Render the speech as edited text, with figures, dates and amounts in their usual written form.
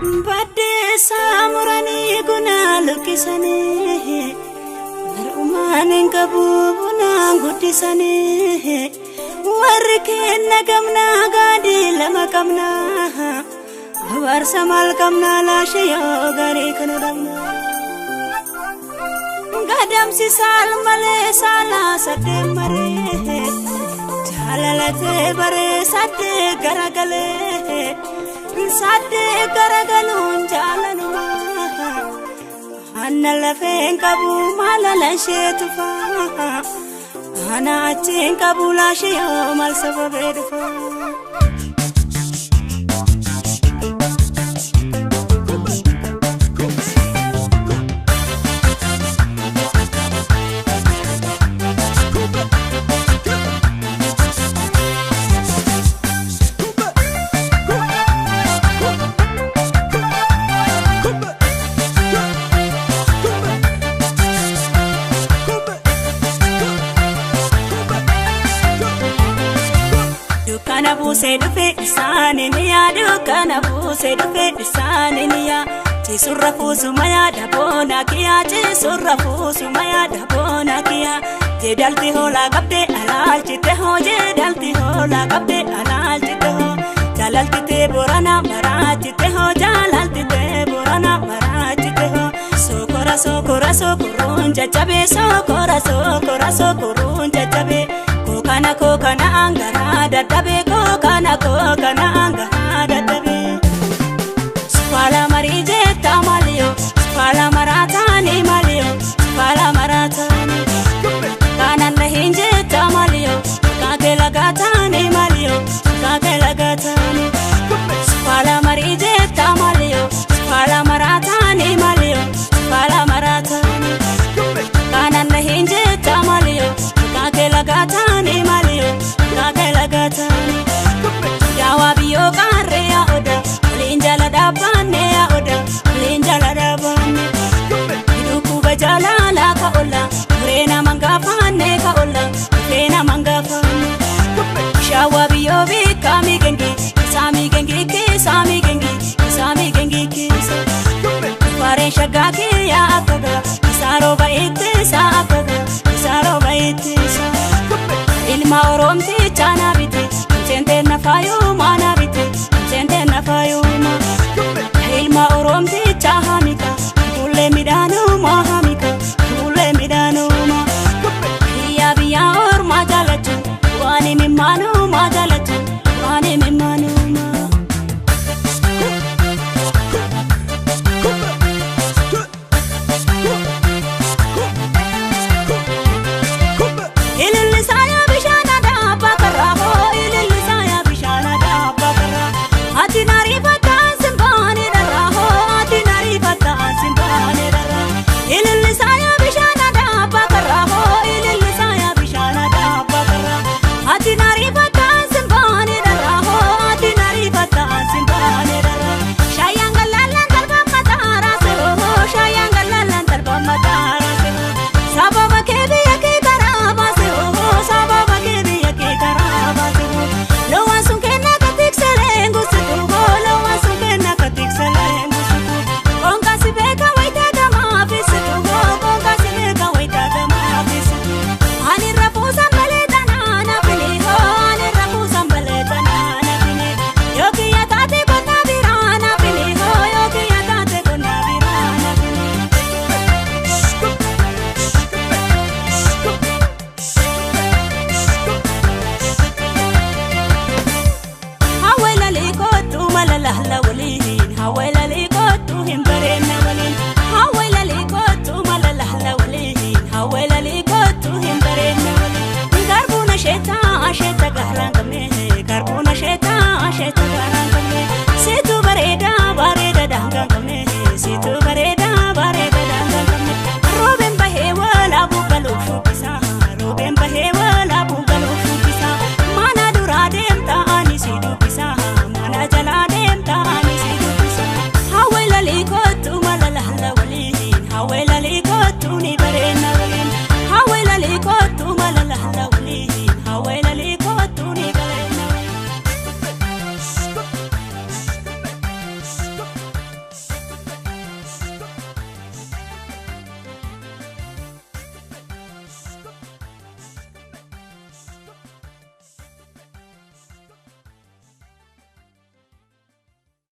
Badde samurani guna lukisani Narumanin kabubuna gudisani Warke nagamna gadi lama kamna Awar samal kamna lashiyo gari kanadamna Gadam si sal male sala sate mare Jalalate bare sate garagale Sate garagalun jalanu Anna lafen kabu malala shetufa Ana achin kabu lashiyo mal sababedufa Kana buse dufe sane niya kana buse dufe sane niya Tisurra fusu maya dabona kiya tisurra fusu maya dabona kiya Jedalti hola kabde alal chite ho jedalti hola kabde alal chite ho Jalalti te borana mara chite ho jalalti te borana mara chite ho Sokora sokora sokorun jajabe sokora sokora sokorun jajabe Kokana angara dadabe kokana angara dadabe Spala marije tamalio spala maratani malio spala maratani Kana nahinje tamalio kakela gatani malio kakela gatani Spala marije tamalio spala maratani malio spala maratani Kana nahinje tamalio kakela gatani malio kakela gatani Yawa biyo kare ya oda linjala dabane ya oda linjala dabane Iduku bajala la ka ola Murena mangafane ka ola Murena mangafane Shawa biyo kami gengi Sami gengi ki sami gengi Sami gengi ki Pare shagaki ya akaga Isaro ba ite sa akaga Isaro ba ite sa Ilma oromti chana biti Sente na fayu mana biti Sente na fayu ma Ilma oromti chahamika Kule midanu mahamika Kule midanu ma Biya biya orma jalatu Wani mimanu ma jalatu Wani mimanu ma Hawela